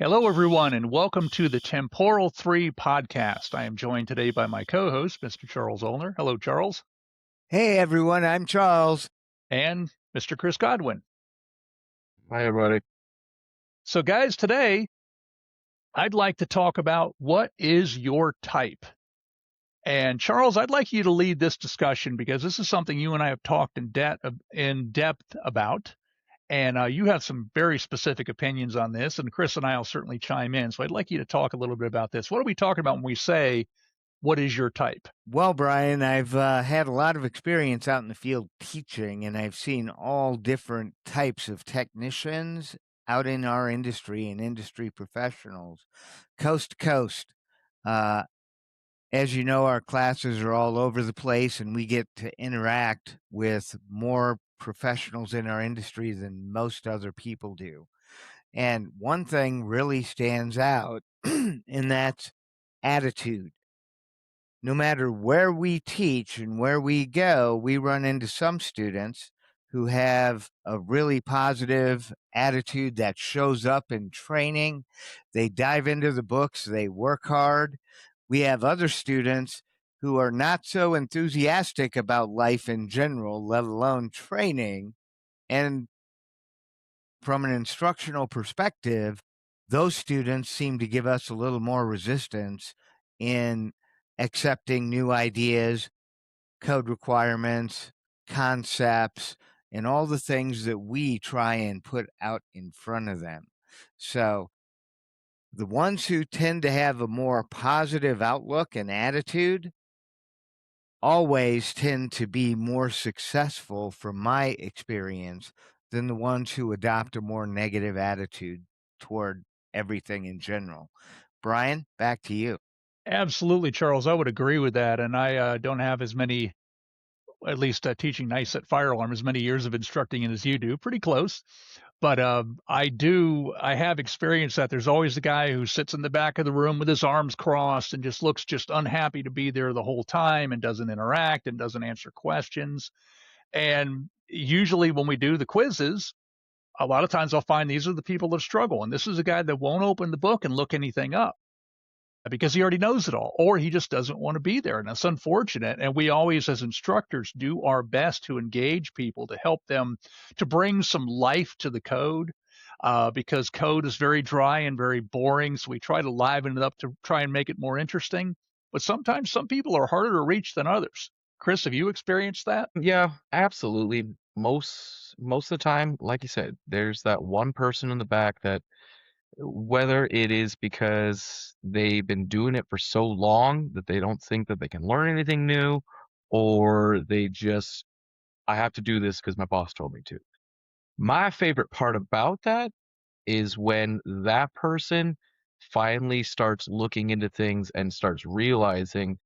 Hello, everyone, and welcome to the Temporal 3 podcast. I am joined today by my co host, Mr. Charles Aulner. Hello, Charles. Hey everyone, I'm Charles. And Mr. Chris Godwin. Hi, everybody. So, guys, today I'd like to talk about what is your type. And Charles, I'd like you to lead this discussion because this is something you and I have talked in depth about. And you have some very specific opinions on this, and Chris and I will certainly chime in. So I'd like you to talk a little bit about this. What are we talking about when we say, what is your type? Well, Brian, I've had a lot of experience out in the field teaching, and I've seen all different types of technicians out in our industry and industry professionals, coast to coast. As you know, our classes are all over the place, and we get to interact with more professionals in our industry than most other people do. And one thing really stands out, and that's attitude. No matter where we teach and where we go, we run into some students who have a really positive attitude that shows up in training. They dive into the books, they work hard. We have other students who are not so enthusiastic about life in general, let alone training. And from an instructional perspective, those students seem to give us a little more resistance in accepting new ideas, code requirements, concepts, and all the things that we try and put out in front of them. So the ones who tend to have a more positive outlook and attitude always tend to be more successful from my experience than the ones who adopt a more negative attitude toward everything in general. Brian, back to you. Absolutely, Charles. I would agree with that. And I don't have as many, at least teaching nice at fire alarm, as many years of instructing in as you do. Pretty close. But I have experienced that there's always the guy who sits in the back of the room with his arms crossed and just looks just unhappy to be there the whole time and doesn't interact and doesn't answer questions. And usually when we do the quizzes, a lot of times I'll find these are the people that struggle. And this is a guy that won't open the book and look anything up because he already knows it all, or he just doesn't want to be there. And that's unfortunate. And we always, as instructors, do our best to engage people, to help them to bring some life to the code. Because code is very dry and very boring. So we try to liven it up to try and make it more interesting. But sometimes some people are harder to reach than others. Chris, have you experienced that? Yeah, absolutely. Most of the time, like you said, there's that one person in the back that, whether it is because they've been doing it for so long that they don't think that they can learn anything new, or they just, I have to do this because my boss told me to. My favorite part about that is when that person finally starts looking into things and starts realizing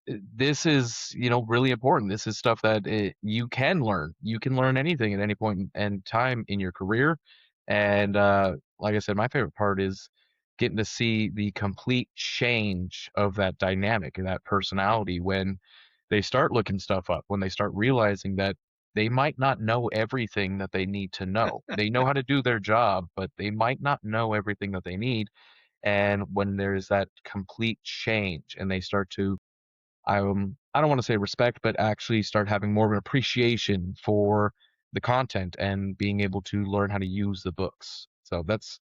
this is, really important. This is stuff that you can learn. You can learn anything at any point in time in your career. And like I said, my favorite part is getting to see the complete change of that dynamic and that personality when they start looking stuff up, when they start realizing that they might not know everything that they need to know. They know how to do their job, but they might not know everything that they need. And when there's that complete change and they start to I don't want to say respect, but actually start having more of an appreciation for the content and being able to learn how to use the books. So that's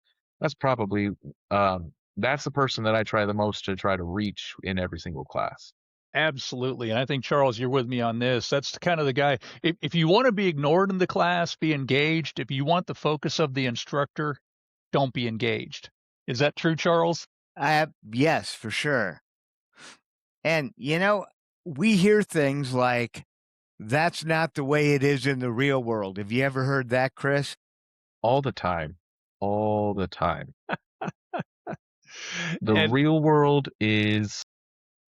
probably that's the person that I try the most to try to reach in every single class. Absolutely. And I think, Charles, you're with me on this. That's kind of the guy. If you want to be ignored in the class, be engaged. If you want the focus of the instructor, don't be engaged. Is that true, Charles? Yes, for sure. And, we hear things like, that's not the way it is in the real world. Have you ever heard that, Chris? All the time. All the time. The And real world is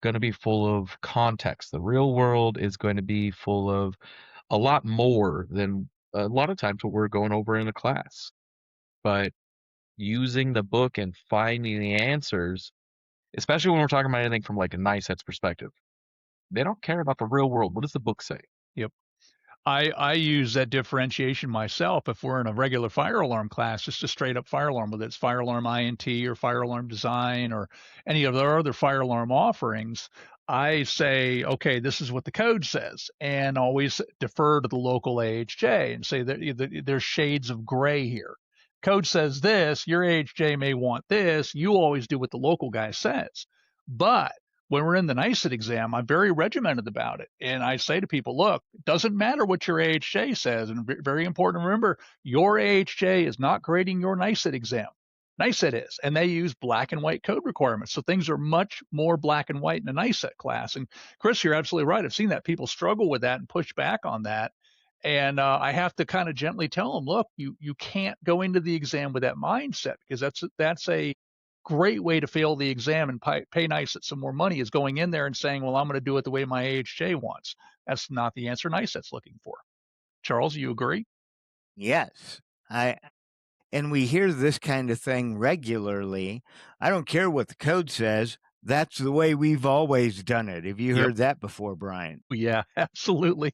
going to be full of context. The real world is going to be full of a lot more than a lot of times what we're going over in a class. But using the book and finding the answers, especially when we're talking about anything from like a NICET's perspective, they don't care about the real world. What does the book say? yep. I use that differentiation myself. If we're in a regular fire alarm class, just a straight up fire alarm, whether it's fire alarm INT or fire alarm design or any of our other fire alarm offerings, I say, okay, this is what the code says, and always defer to the local AHJ and say that there's shades of gray here. Code says this, your AHJ may want this. You always do what the local guy says. But when we're in the NICET exam, I'm very regimented about it. And I say to people, look, it doesn't matter what your AHJ says. And very important to remember, your AHJ is not grading your NICET exam. NICET is, and they use black and white code requirements. So things are much more black and white in a NICET class. And Chris, you're absolutely right. I've seen that people struggle with that and push back on that. And I have to kind of gently tell them, look, you can't go into the exam with that mindset because that's a great way to fail the exam and pay NICET some more money is going in there and saying, well, I'm going to do it the way my AHJ wants. That's not the answer NICET's looking for. Charles, you agree? Yes. And we hear this kind of thing regularly. I don't care what the code says. That's the way we've always done it. Have you Yep. heard that before, Bryan? Yeah, absolutely.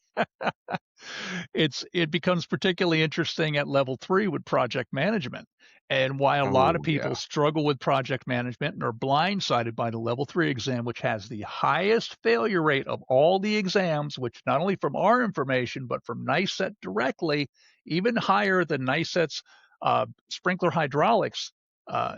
It becomes particularly interesting at level 3 with project management. And why a lot of Oh, people yeah. struggle with project management and are blindsided by the level 3 exam, which has the highest failure rate of all the exams, which not only from our information, but from NICET directly, even higher than NICET's sprinkler hydraulics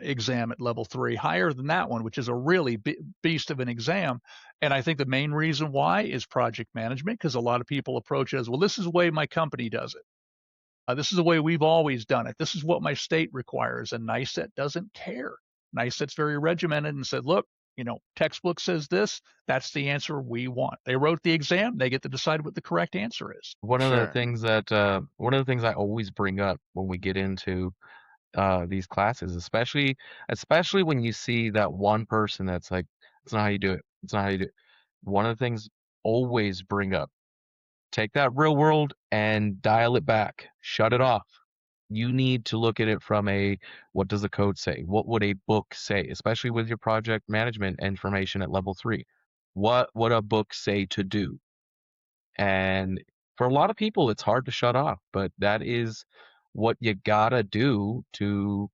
exam at level 3, higher than that one, which is a really beast of an exam. And I think the main reason why is project management, because a lot of people approach it as, well, this is the way my company does it. This is the way we've always done it. This is what my state requires. And NICET doesn't care. NICET's very regimented and said, look, textbook says this. That's the answer we want. They wrote the exam. They get to decide what the correct answer is. Sure. One of the things I always bring up when we get into these classes, especially when you see that one person that's like, it's not how you do it. It's not how you do it. One of the things always bring up, take that real world and dial it back. Shut it off. You need to look at it from what does the code say? What would a book say? Especially with your project management information at level 3. What would a book say to do? And for a lot of people, it's hard to shut off, but that is what you gotta do to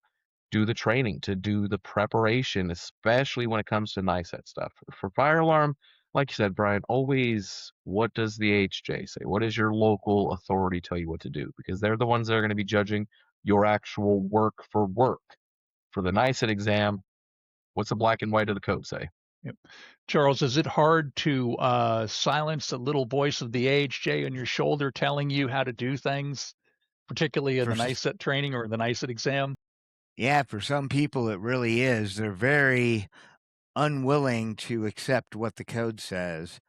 do the training, to do the preparation, especially when it comes to NICET stuff. For fire alarm, like you said, Bryan, always what does the HJ say? What does your local authority tell you what to do? Because they're the ones that are going to be judging your actual work for work. For the NICET exam, what's the black and white of the code say? Yep. Charles, is it hard to silence the little voice of the AHJ on your shoulder telling you how to do things, particularly in For the NICET training or the NICET exam? Yeah, for some people it really is. They're very unwilling to accept what the code says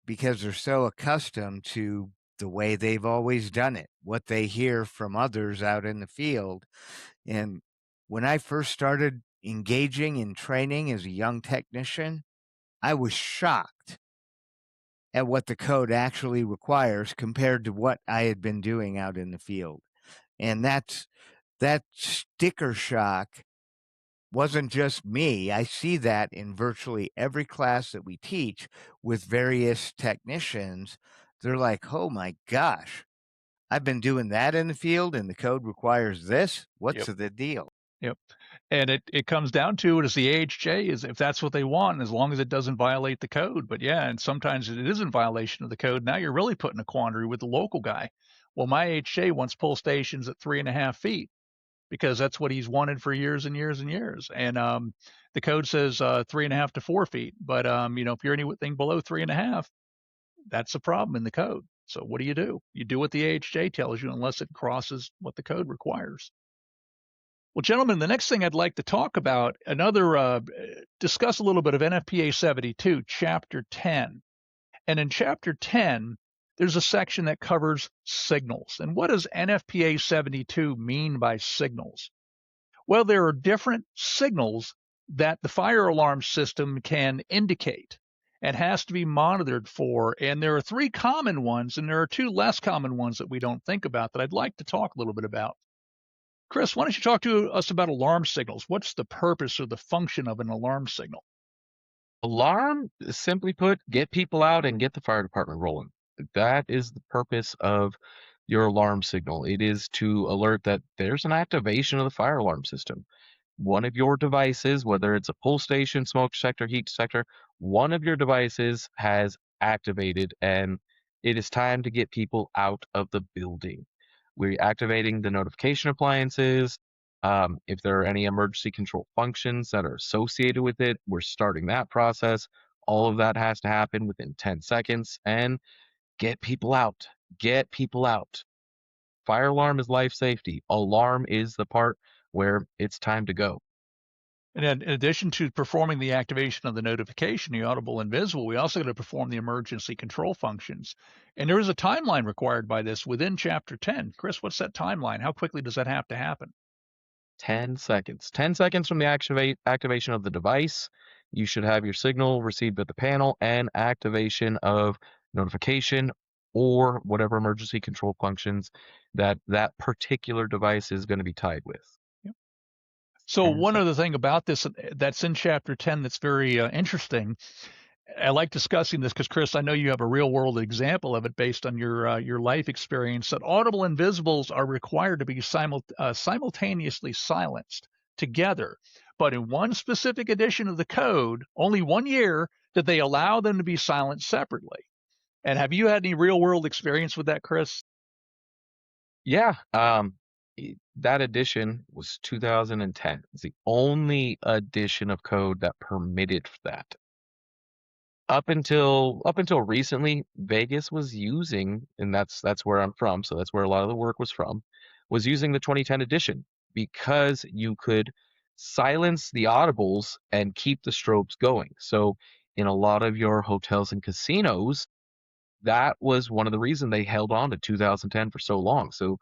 because they're so accustomed to the way they've always done it, what they hear from others out in the field. And when I first started engaging in training as a young technician, I was shocked at what the code actually requires compared to what I had been doing out in the field. And that sticker shock wasn't just me. I see that in virtually every class that we teach with various technicians. They're like, oh my gosh, I've been doing that in the field and the code requires this. What's Yep. the deal? Yep. And it comes down to it as the AHJ is if that's what they want, as long as it doesn't violate the code. But yeah, and sometimes it is in violation of the code. Now you're really putting a quandary with the local guy. Well, my AHJ wants pull stations at 3.5 feet because that's what he's wanted for years and years and years. And the code says 3.5 to 4 feet. But if you're anything below 3.5, that's a problem in the code. So what do? You do what the AHJ tells you unless it crosses what the code requires. Well, gentlemen, the next thing I'd like to talk about, discuss a little bit of NFPA 72, Chapter 10. And in Chapter 10, there's a section that covers signals. And what does NFPA 72 mean by signals? Well, there are different signals that the fire alarm system can indicate and has to be monitored for. And there are 3 common ones, and there are 2 less common ones that we don't think about that I'd like to talk a little bit about. Chris, why don't you talk to us about alarm signals? What's the purpose or the function of an alarm signal? Alarm, simply put, get people out and get the fire department rolling. That is the purpose of your alarm signal. It is to alert that there's an activation of the fire alarm system. One of your devices, whether it's a pull station, smoke detector, heat detector, one of your devices has activated, and it is time to get people out of the building. We're activating the notification appliances. If there are any emergency control functions that are associated with it, we're starting that process. All of that has to happen within 10 seconds, and get people out. Get people out. Fire alarm is life safety. Alarm is the part where it's time to go. And in addition to performing the activation of the notification, the audible and visible, we also got to perform the emergency control functions. And there is a timeline required by this within Chapter 10. Chris, what's that timeline? How quickly does that have to happen? 10 seconds. 10 seconds from the activation of the device, you should have your signal received at the panel and activation of notification or whatever emergency control functions that that particular device is going to be tied with. Yep. So 10 one seconds. other thing about this that's in Chapter 10 that's very interesting. I like discussing this because, Chris, I know you have a real world example of it based on your life experience. That audible and visibles are required to be simultaneously silenced together. But in one specific edition of the code, only 1 year, did they allow them to be silenced separately. And have you had any real world experience with that, Chris? Yeah, that edition was 2010. It's the only edition of code that permitted that. Up until recently, Vegas was using, and that's where I'm from, so that's where a lot of the work was from, was using the 2010 edition because you could silence the audibles and keep the strobes going. So in a lot of your hotels and casinos, that was one of the reasons they held on to 2010 for so long. So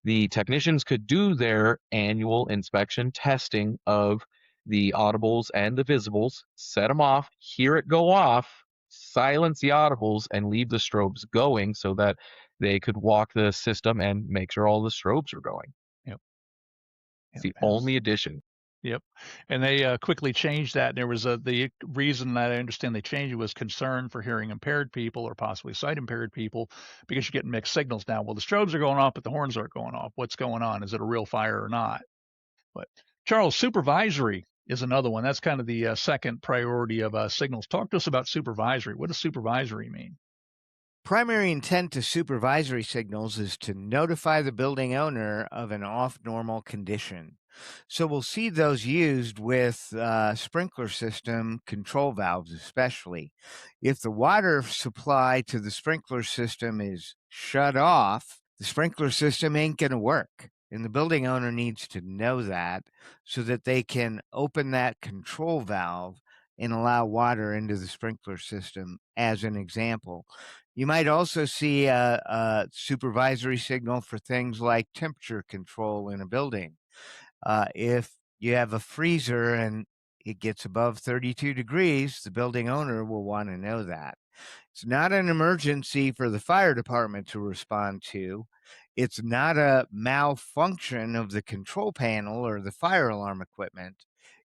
the technicians could do their annual inspection testing of the audibles and the visibles, set them off, hear it go off, silence the audibles, and leave the strobes going so that they could walk the system and make sure all the strobes are going. Yep. It's Yep. the only addition. Yep. And they quickly changed that. There was the reason that I understand they changed it was concern for hearing impaired people or possibly sight impaired people because you're getting mixed signals now. Well, the strobes are going off, but the horns aren't going off. What's going on? Is it a real fire or not? But Charles, supervisory is another one. That's kind of the second priority of signals. Talk to us about supervisory. What does supervisory mean? Primary intent to supervisory signals is to notify the building owner of an off-normal condition. So we'll see those used with sprinkler system control valves, especially. If the water supply to the sprinkler system is shut off, the sprinkler system ain't going to work. And the building owner needs to know that so that they can open that control valve and allow water into the sprinkler system, as an example. You might also see a supervisory signal for things like temperature control in a building. If you have a freezer and it gets above 32 degrees, the building owner will want to know that. It's not an emergency for the fire department to respond to. It's not a malfunction of the control panel or the fire alarm equipment.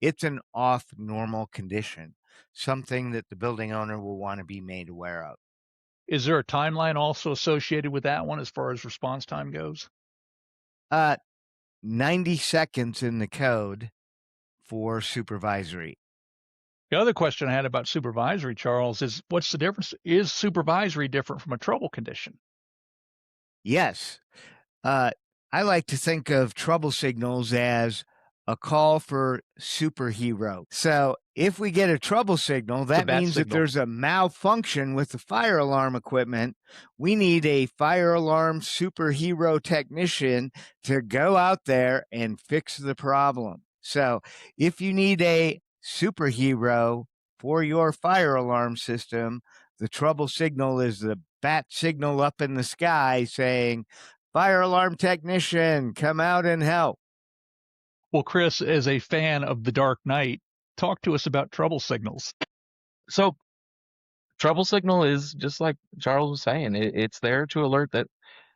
It's an off normal condition, something that the building owner will want to be made aware of. Is there a timeline also associated with that one as far as response time goes? Uh, 90 seconds in the code for supervisory. The other question I had about supervisory, Charles, is what's the difference? Is supervisory different from a trouble condition? Yes. Uh, I like to think of trouble signals as a call for superhero. So if we get a trouble signal, It's a that bat means that signal. there's a malfunction with the fire alarm equipment. We need a fire alarm superhero technician to go out there and fix the problem. So if you need a superhero for your fire alarm system, the trouble signal is the bat signal up in the sky saying, "Fire alarm technician, come out and help." Well, Chris, as a fan of The Dark Knight, talk to us about trouble signals. So trouble signal is just like Charles was saying. It's there to alert that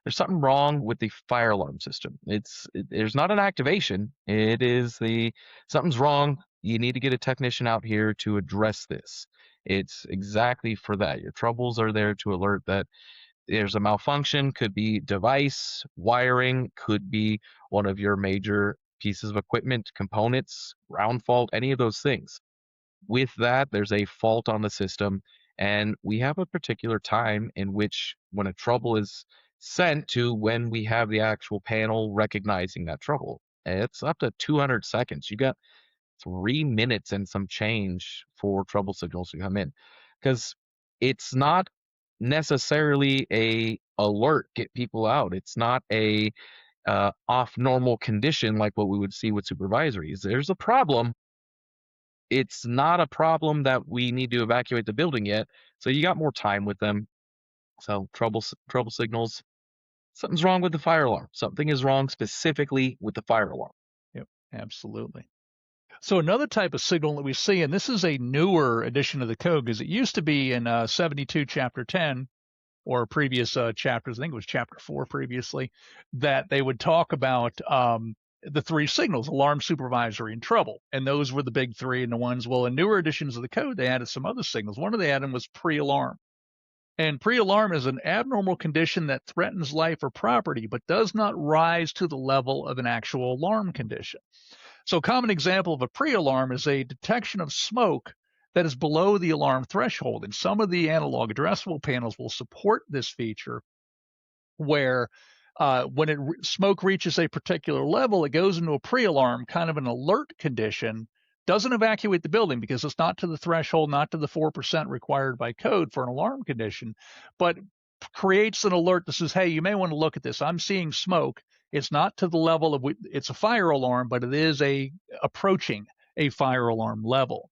there's something wrong with the fire alarm system. There's not an activation. It is something's wrong. you need to get a technician out here to address this. It's exactly for that. Your troubles are there to alert that there's a malfunction, could be device, wiring, could be one of your major pieces of equipment, components, ground fault, any of those things. With that, there's a fault on the system, and we have a particular time in which when a trouble is sent to when we have the actual panel recognizing that trouble. It's up to 200 seconds. You got 3 minutes and some change for trouble signals to come in, because it's not necessarily a alert get people out. It's not a off normal condition like what we would see with supervisories. There's a problem. It's not a problem that we need to evacuate the building yet, so you got more time with them. So trouble signals. Something's wrong with the fire alarm. Something is wrong specifically with the fire alarm. Yep, absolutely. So another type of signal that we see, and this is a newer edition of the code, because it used to be in 72 chapter 10 or previous chapters, I think it was chapter 4 previously, that they would talk about the three signals: alarm, supervisory, and trouble. And those were the big three. And the ones, well, in newer editions of the code, they added some other signals. One of the added was pre-alarm. And pre-alarm is an abnormal condition that threatens life or property, but does not rise to the level of an actual alarm condition. So a common example of a pre-alarm is a detection of smoke that is below the alarm threshold. And some of the analog addressable panels will support this feature, where when smoke reaches a particular level, it goes into a pre-alarm, kind of an alert condition, doesn't evacuate the building because it's not to the threshold, not to the 4% required by code for an alarm condition, but creates an alert that says, hey, you may want to look at this. I'm seeing smoke. It's not to the level of, it's a fire alarm, but it is approaching a fire alarm level.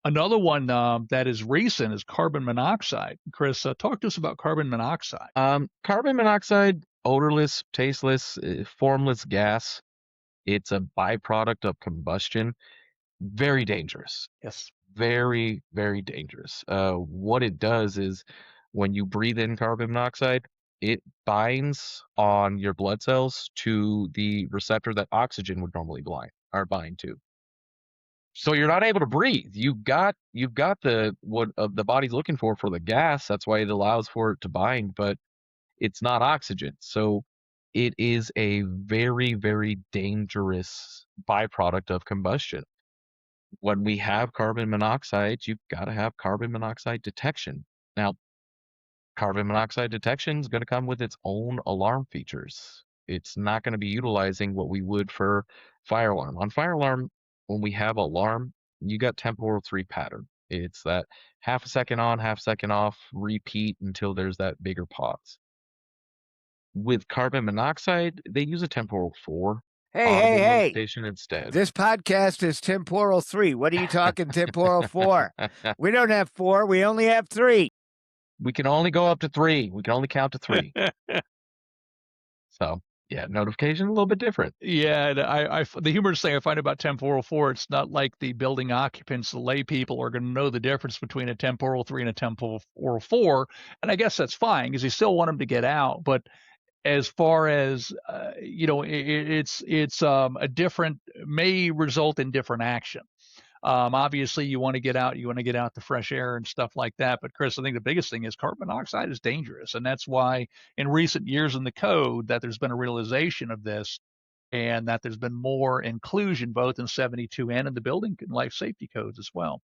Another one that is recent is carbon monoxide. Chris, talk to us about carbon monoxide. Carbon monoxide, odorless, tasteless, formless gas. It's a byproduct of combustion. Very dangerous. Yes. Very, very dangerous. What it does is when you breathe in carbon monoxide, it binds on your blood cells to the receptor that oxygen would normally bind to. So you're not able to breathe. You've got the what the body's looking for the gas. That's why it allows for it to bind, but it's not oxygen. So it is a very, very dangerous byproduct of combustion. When we have carbon monoxide, you've got to have carbon monoxide detection. Now, carbon monoxide detection is going to come with its own alarm features. It's not going to be utilizing what we would for fire alarm. On fire alarm, when we have alarm, you got temporal 3 pattern. It's that half a second on, half a second off, repeat until there's that bigger pause. With carbon monoxide, they use a temporal 4 audible Hey. notification instead. This podcast is Temporal 3. What are you talking Temporal 4? We don't have 4. We only have 3. We can only go up to 3. We can only count to 3. So, yeah, notification a little bit different. Yeah, and the humorous thing I find about temporal 4, it's not like the building occupants, the lay people, are going to know the difference between a temporal 3 and a temporal 4, and I guess that's fine because you still want them to get out. But as far as it's a different, may result in different action. Obviously, you want to get out the fresh air and stuff like that. But Chris, I think the biggest thing is carbon monoxide is dangerous. And that's why in recent years in the code that there's been a realization of this, and that there's been more inclusion both in 72 and in the building and life safety codes as well.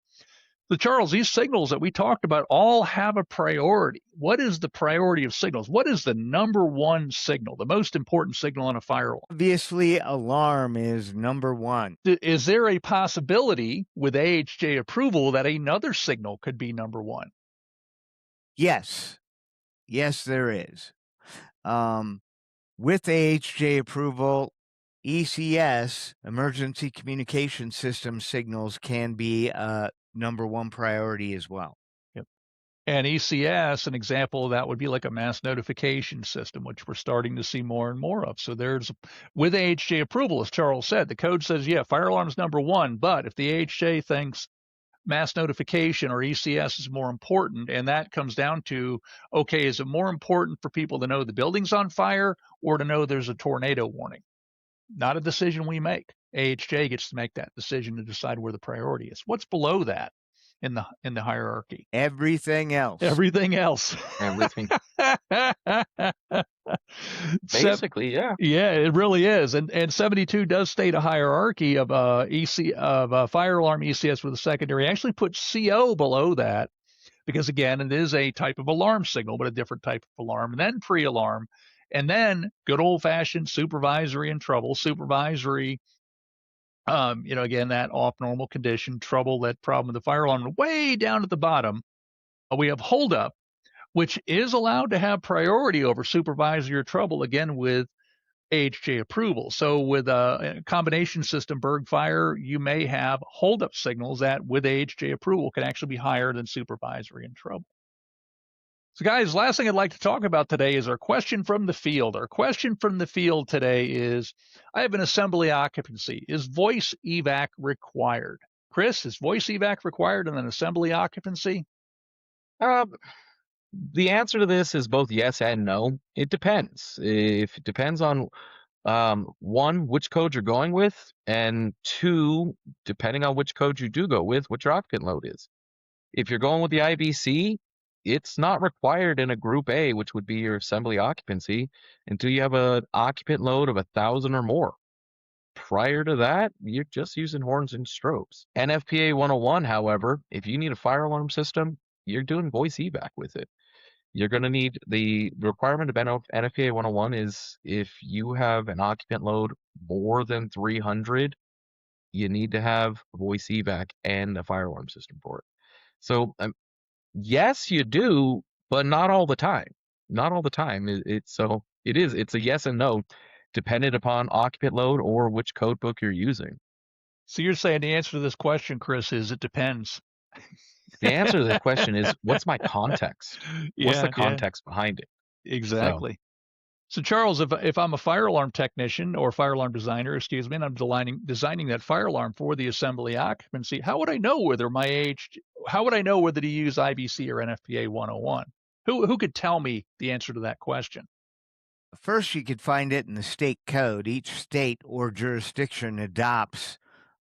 So Charles, these signals that we talked about all have a priority. What is the priority of signals? What is the number one signal, the most important signal on a fire alarm? Obviously, alarm is number 1. Is there a possibility with AHJ approval that another signal could be number 1? Yes. Yes, there is. With AHJ approval, ECS, Emergency Communication System signals, can be number 1 priority as well. Yep. And ECS, an example of that would be like a mass notification system, which we're starting to see more and more of. So with AHJ approval, as Charles said, the code says, yeah, fire alarm is number 1, but if the AHJ thinks mass notification or ECS is more important, and that comes down to, okay, is it more important for people to know the building's on fire or to know there's a tornado warning? Not a decision we make. AHJ gets to make that decision to decide where the priority is. What's below that in the hierarchy? Everything else. Everything else. Everything. Sep- Basically, yeah. Yeah, it really is. And 72 does state a hierarchy of fire alarm ECS with a secondary. Actually put CO below that because again, it is a type of alarm signal, but a different type of alarm. And then pre-alarm, and then good old-fashioned supervisory and trouble. Supervisory, again, that off normal condition, trouble, that problem with the fire alarm. Way down at the bottom, we have holdup, which is allowed to have priority over supervisory or trouble, again, with AHJ approval. So with a combination system, Berg Fire, you may have holdup signals that with AHJ approval can actually be higher than supervisory and trouble. So guys, last thing I'd like to talk about today is our question from the field. Our question from the field today is, I have an assembly occupancy. Is voice evac required? Chris, is voice evac required in an assembly occupancy? The answer to this is both yes and no. It depends. If it depends on one, which code you're going with, and two, depending on which code you do go with, what your occupant load is. If you're going with the IBC, it's not required in a group A, which would be your assembly occupancy, until you have an occupant load of 1,000 or more. Prior to that, you're just using horns and strobes. NFPA 101, however, if you need a fire alarm system, you're doing voice evac with it. You're going to need the requirement of NFPA 101 is if you have an occupant load more than 300, you need to have voice evac and a fire alarm system for it. So yes, you do, but not all the time. Not all the time. It's a yes and no, dependent upon occupant load or which code book you're using. So you're saying the answer to this question, Chris, is it depends. The answer to the question is, what's my context? What's the Yeah, context behind it? exactly. So Charles, if I'm a fire alarm technician or fire alarm designer, excuse me, and I'm designing that fire alarm for the assembly occupancy, how would I know whether how would I know whether to use IBC or NFPA 101? Who could tell me the answer to that question? First, you could find it in the state code. Each state or jurisdiction adopts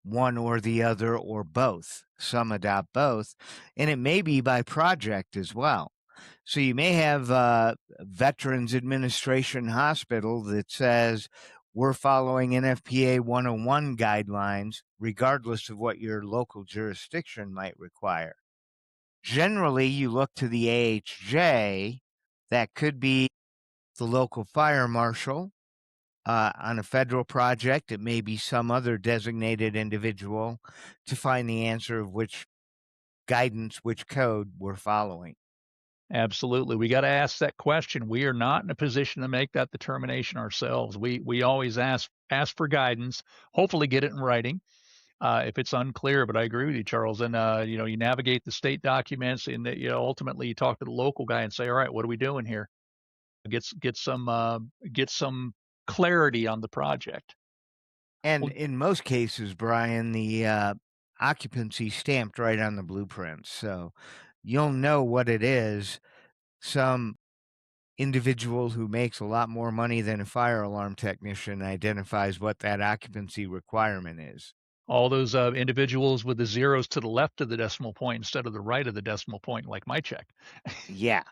one or the other or both. Some adopt both, and it may be by project as well. So you may have Veterans Administration Hospital that says we're following NFPA 101 guidelines, regardless of what your local jurisdiction might require. Generally, you look to the AHJ. That could be the local fire marshal. On a federal project, it may be some other designated individual to find the answer of which guidance, which code we're following. Absolutely. We got to ask that question. We are not in a position to make that determination ourselves. We always ask for guidance, hopefully get it in writing. If it's unclear, but I agree with you, Charles. And you navigate the state documents, and ultimately you talk to the local guy and say, all right, what are we doing here? Get some clarity on the project. And Well, in most cases, Brian, the occupancy stamped right on the blueprints. So you'll know what it is. Some individual who makes a lot more money than a fire alarm technician identifies what that occupancy requirement is. all those individuals with the zeros to the left of the decimal point instead of the right of the decimal point, like my check. Yeah.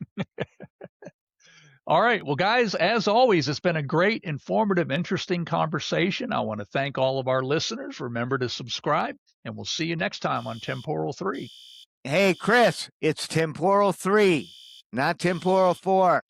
All right. Well, guys, as always, it's been a great, informative, interesting conversation. I want to thank all of our listeners. Remember to subscribe, and we'll see you next time on Temporal 3. Hey, Chris, it's Temporal 3, not Temporal 4.